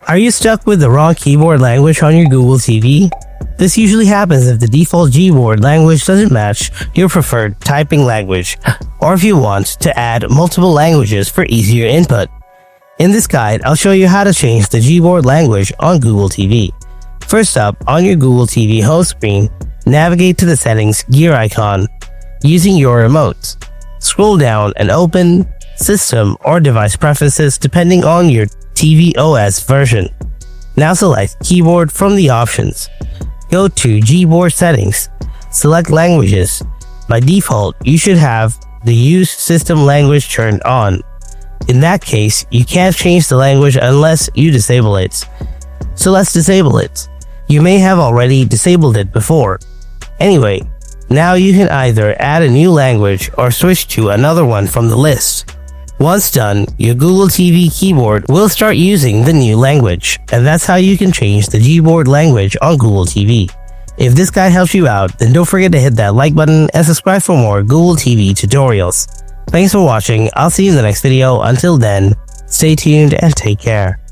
Are you stuck with the wrong keyboard language on your Google TV? This usually happens if the default Gboard language doesn't match your preferred typing language, or if you want to add multiple languages for easier input. In this guide, I'll show you how to change the Gboard language on Google TV. First up, on your Google TV home screen, navigate to the settings gear icon using your remote. Scroll down and open System or Device Preferences depending on your TV OS version. Now select Keyboard from the options. Go to Gboard Settings. Select Languages. By default, you should have the Use System Language turned on. In that case, you can't change the language unless you disable it. So let's disable it. You may have already disabled it before. Anyway, now you can either add a new language or switch to another one from the list. Once done, your Google TV keyboard will start using the new language, and that's how you can change the Gboard language on Google TV. If this guide helps you out, then don't forget to hit that like button and subscribe for more Google TV tutorials. Thanks for watching. I'll see you in the next video. Until then, stay tuned and take care.